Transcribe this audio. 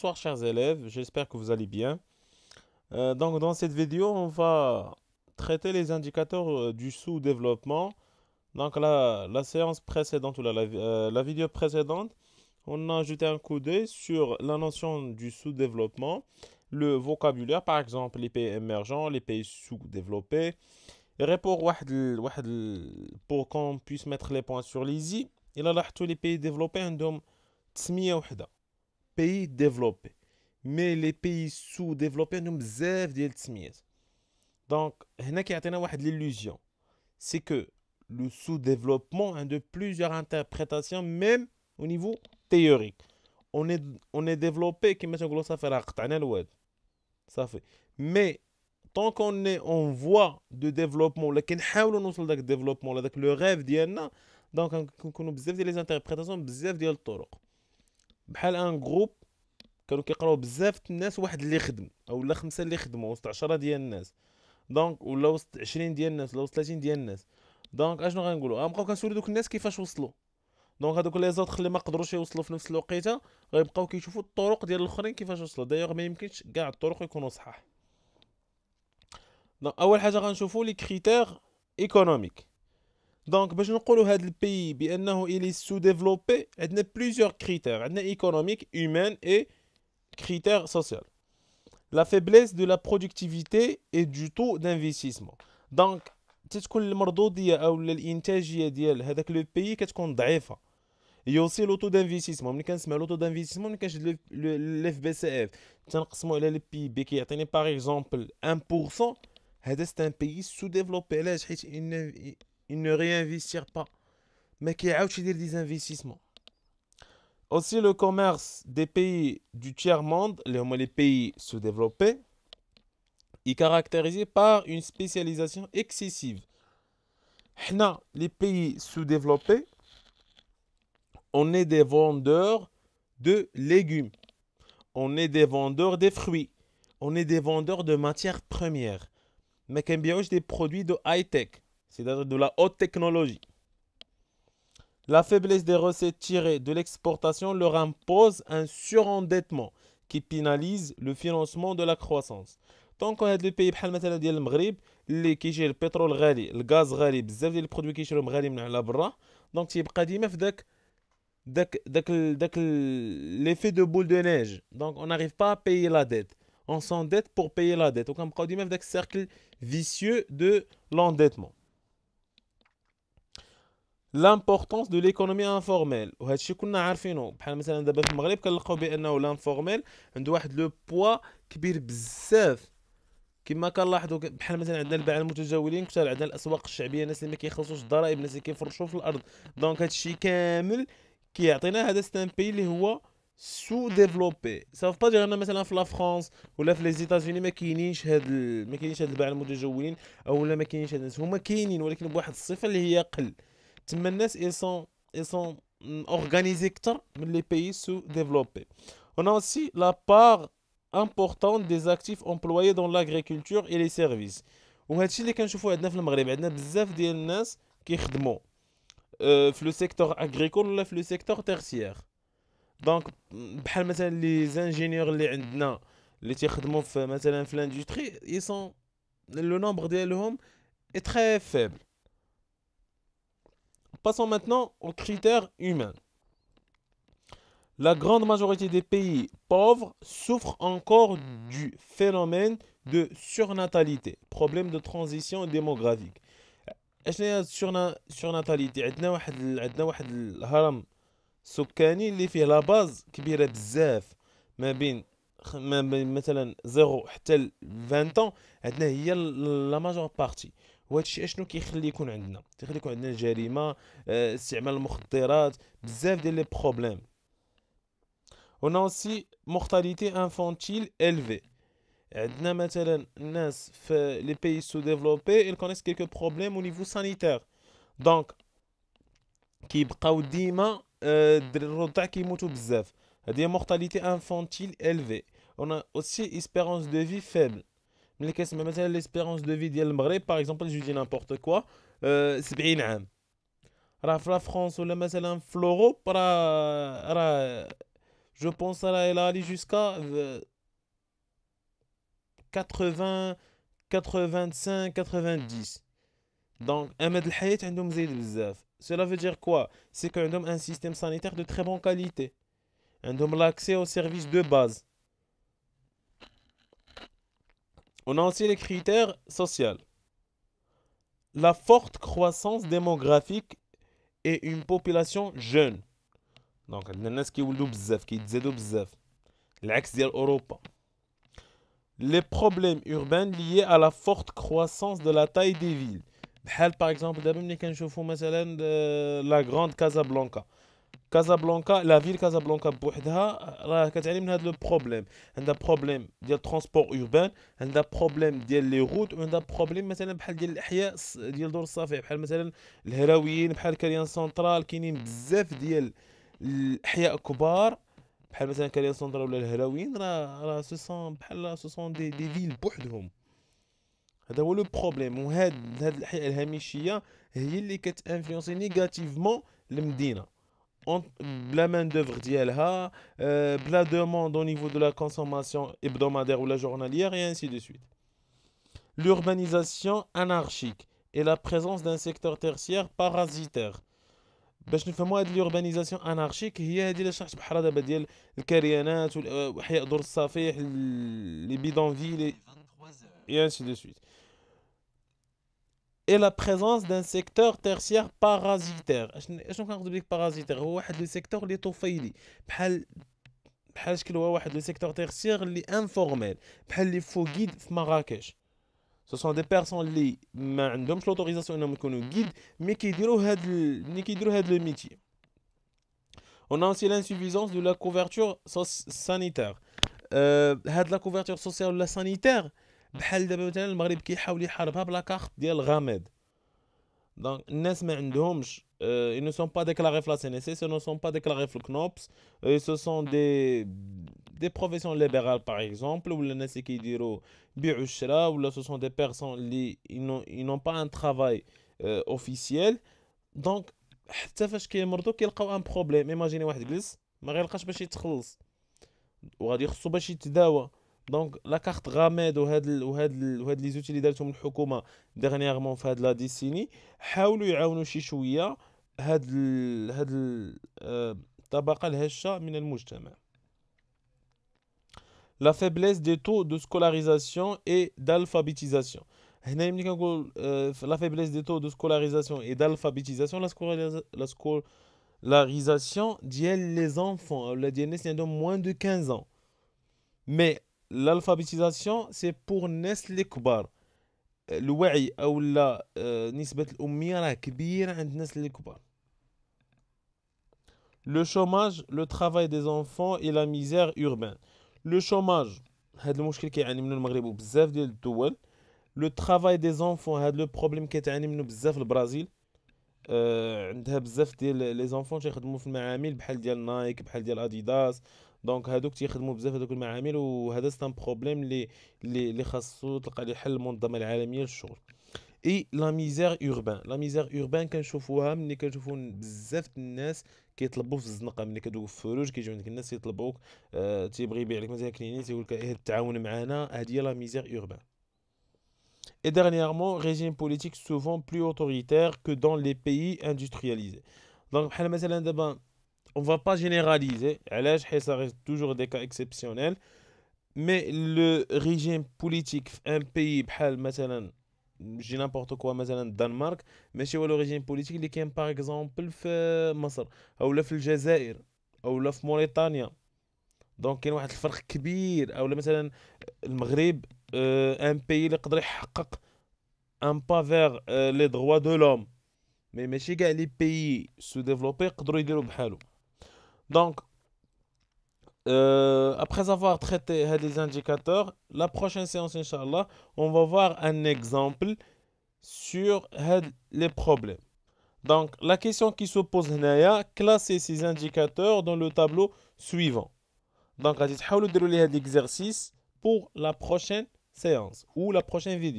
Bonsoir chers élèves, j'espère que vous allez bien. Donc dans cette vidéo, on va traiter les indicateurs du sous-développement. Donc la séance précédente ou la vidéo précédente, on a jeté un coup d'œil sur la notion du sous-développement, le vocabulaire, par exemple les pays émergents, les pays sous-développés. Et pour qu'on puisse mettre les points sur les i, il a tous les pays développés عندهم تسمية وحدة. Pays développés. Mais les pays sous-développés عندهم بزاف ديال التسميات. Donc هنا كيعطينا واحد l'illusion. C'est que le sous-développement a de plusieurs interprétations même au niveau théorique. On est développé كما تنقولوا صافي راه قطعنا الواد. صافي. Mais tant qu'on est en voie de développement ولا كنحاولوا نوصل لذاك الديفلوبمون ولا داك لو ريف ديالنا دونك كنكونوا بزاف ديال لي زانتربريتاسيون بزاف ديال الطرق بحال ان جروب كانوا كيقراو بزاف الناس واحد اللي خدم او لا خمسه اللي خدموا وسط 10 ديال الناس دونك ولا وسط 20 ديال الناس ولا وسط 30 ديال الناس دونك اشنو غنقولوا غنبقاو كنسولو دوك الناس كيفاش وصلوا دونك هذوك لي زوطخ اللي ما قدروش يوصلوا في نفس الوقيته غيبقاو كيشوفوا الطرق ديال الاخرين كيفاش وصلوا دايوغ ما يمكنش كاع الطرق يكونوا صحاح دونك اول حاجه غنشوفوا لي كريتير ايكونوميك دونك باش نقولوا هذا البي بانه الي سو ديفلوبي عندنا بليزيور كريتير عندنا ايكونوميك هيومان اي كريتير سوسيال la faiblesse de la productivité et du taux d'investissement دونك تتكون المردوديه او الانتاجيه ديال هذاك لو بي كتكون ضعيفه يوصي لو تو دانفيستيسمون ملي كنسمع لو تو دانفيستيسمون ملي كنشد الاف بي سي اف تنقسموا على لي بي بي كيعطيني باغ اكزومبل 1% هذا سي ان بي سو ديفلوبي علاش حيت il ne réinvestir pas ما كيعاودش يدير دي انفستيسمون aussi le commerce des pays du tiers monde les pays sous-développés est caractérisé par une spécialisation excessive. Hna, les pays sous-développés, on est des vendeurs de légumes, on est des vendeurs de fruits, on est des vendeurs de matières premières. Mais qu'on bien des produits de high-tech, c'est-à-dire de la haute technologie. La faiblesse des recettes tirées de l'exportation leur impose un surendettement qui pénalise le financement de la croissance. Donc, on a des pays بحال مثلا ديال المغرب اللي كيجي البترول غالي الغاز غالي بزاف ديال البرودوي كيشروهم غالي من على برا دونك تيبقى ديما في داك l'effet de boule de neige. Donc on n'arrive pas à payer la dette. On s'endette pour payer la dette. Donc on بقاو ديما في داك cercle vicieux de l'endettement. L'importance de l'économie informelle وهذا الشيء كنا عارفينه بحال مثلا دابا في المغرب كنلقاو بانه لانفورميل عنده واحد لو بوا كبير بزاف كما كنلاحظوا بحال مثلا عندنا الباعة المتجولين كثر عندنا الاسواق الشعبيه الناس اللي ما كيخلصوش الضرائب الناس اللي كيفرشوا في الارض دونك هذا الشيء كامل كيعطينا هذا ستان بي اللي هو سو ديفلوبي ساف با دير مثلا في لا فرانس ولا في لي زيتازوني ما كاينينش ما كاينينش هاد الباعة المتجولين او لا ما كاينينش هاد الناس هما كاينين ولكن بواحد الصفه اللي هي قل تما الناس ils sont organisés اكثر من les pays sous-développés. On a aussi la part importante des actifs employés dans l'agriculture et les services. وهذا الشيء اللي كنشوفوه عندنا في المغرب عندنا بزاف ديال الناس كيخدموا في لو سيكتور اغريكول ولا في لو سيكتور تيرسيير دونك بحال مثلا لي زانجينيور اللي عندنا اللي تيخدموا في مثلا في لاندستري يسون لو نومبر ديالهم est très faible. Passons maintenant aux critères humains. La grande majorité des pays pauvres souffrent encore du phénomène de surnatalité, problème de transition démographique. اشنو هي السورناتاليتي عندنا واحد الهرم سكاني اللي فيه لا باز كبيره بزاف ما بين مثلا 0 حتى ل 20 طون عندنا هي لا ماجور بارتي وهذا الشيء اشنو كيخلي يكون عندنا الجريمه استعمال المخدرات بزاف ديال لي بروبليم on a aussi mortalité infantile élevée عندنا مثلا الناس في les pays sous-développés ils connaissent quelques problèmes au niveau sanitaire donc كيبقاو ديما الرضع كيموتوا بزاف هذه mortalité infantile élevée on a aussi espérance de vie faible ملي كنسمع مثلا ليسبيرونس دو في ديال المغرب باغ اكزومبل جو دي نيمبورط كوا 70 عام راه في فرنسا ولا مثلا في لوروب راه je pense elle a allé jusqu'à 80 85 90. Donc أمد الحياة عندهم زايد بزاف. Cela veut dire quoi? C'est qu'عندهم un système sanitaire de très bonne qualité. عندهم l'accès aux services de base. On a aussi les critères sociaux. La forte croissance démographique et une population jeune. Donc عندنا الناس كيولدوا بزاف كيتزادوا بزاف العكس ديال أوروبا. Les problèmes urbains liés à la forte croissance de la taille des villes. بحال par exemple دابا ملي كنشوفوا مثلا لا غراند كازابلانكا. كازابلانكا لا فيل كازابلانكا بوحدها راه كتعاني من هذا لو بروبليم. عندها بروبليم ديال ترونسبور اوربان، عندها بروبليم ديال لي روت، وعندها بروبليم مثلا بحال ديال الاحياء ديال دور الصافي بحال مثلا الهراويين بحال كريان سنترال. كاينين بزاف ديال الاحياء كبار بحال مثلا كريان سنترال ولا الهراويين راه سو بحال سو دي فيل بوحدهم. هذا هو لو بروبليم. هاد الاحياء الهامشيه هي اللي كتانفلونسي نيجاتيفمون المدينه بلا مان دوفر ديالها، بلا demande au niveau de la consommation hebdomadaire ou la journalière et ainsi de suite. L'urbanisation anarchique et la présence d'un secteur tertiaire parasitaire. باش نفهموا هاد الurbanisation anarchique هي هادي اللي شرحت بحال دابا ديال الكريانات واحياء دور الصفيح لي بيدونفيل et ainsi de suite. Et la présence d'un secteur tertiaire parasitaire. اشنو كنقصد بك parasitaire؟ هو واحد لو سيكتور اللي طفيلي بحال شكل هو واحد لو سيكتور تيرسيير اللي انفورميل بحال اللي فوقيد في مراكش. سو سون دي بيرسون اللي ما عندهمش لوتوريزاسيون انهم يكونوا جيد مي كيديروا هاد لو ميتي. On a aussi l'insuffisance de la couverture sanitaire. هاد لا couverture sociale ولا sanitaire بحال دابا مثلا المغرب كيحاول يحاربها بلا كارت ديال غامض. دونك الناس ما عندهمش ils ne sont pas déclarés في la CNSS, ils ne sont pas déclarés في الكنوبس, ce sont des professions libérales par exemple, ولا الناس اللي كيديروا بيع والشراء, ولا ce sont des personnes اللي ils n'ont pas un travail officiel. دونك حتى فاش كيمرضوا كيلقاو ان بروبليم. ايماجيني واحد جلس ما غيلقاش باش يتخلص وغادي يخصو باش يتداوى. دونك لا كارت غامض وهاد لي زوتي اللي دارتهم الحكومه ديغنييرمون في هاد لا ديسيني حاولوا يعاونوا شي شويه هاد الطبقه الهشه من المجتمع. La faiblesse des taux de scolarisation et d'alphabétisation. هنا ملي كنقول la faiblesse des taux de scolarisation et d'alphabétisation, la scolarisation ديال les enfants ولا ديال الناس اللي عندهم moins de 15 ans. Mais l'alphabétisation c'est pour الناس اللي كبار. الوعي او لا نسبة الأمية راه كبيرة عند الناس اللي كبار. Le chômage, le travail des enfants et la misère urbaine. Le chômage هذا المشكل كيعاني منه المغرب وبزاف ديال الدول. لو ترافاي دي زونفون هذا لو بروبليم كيتعاني منه بزاف البرازيل. عندها بزاف ديال لي زونفون تيخدموا في المعامل بحال ديال نايك بحال ديال اديداس. دونك هادوك تيخدموا بزاف هذوك المعامل وهذا سان بروبليم اللي خاصو تلقى ليه حل المنظمه العالميه للشغل. اي لا ميزير اوربان. لا ميزير اوربان كنشوفوها ملي كنشوفوا بزاف الناس كيطلبوا في الزنقه. ملي كدوق في الفروج كيجيو عندك الناس يطلبوك تيبغي يبيع لك مثلا كليني تيقول لك التعاون معنا. هذه هي لا ميزير اوربان. Et dernièrement, régime politique souvent plus autoritaire que dans les pays industrialisés. Donc, بحال مثلا دابا on va pas généraliser, علاش حيت ça reste toujours des cas exceptionnels, mais le régime politique في un pays بحال مثلا جي n'importe quoi مثلا الدنمارك ماشي هو لو ريجيم بوليتيك اللي كاين باغ اكزومبل في مصر اولا في الجزائر اولا في موريتانيا. دونك كاين واحد الفرق كبير. اولا مثلا المغرب ان بي اللي يقدر يحقق ان با فيغ لي دروا دو لوم مي ماشي كاع لي بيي سو ديفلوبي يقدروا يديروا بحالو. دونك après avoir traité les indicateurs, la prochaine séance inchallah on va voir un exemple sur les problèmes. Donc la question qui se pose هنايا, classer ces indicateurs dans le tableau suivant. Donc غادي تحاولوا ديروا لي هاد l'exercice pour la prochaine séance ou la prochaine vidéo.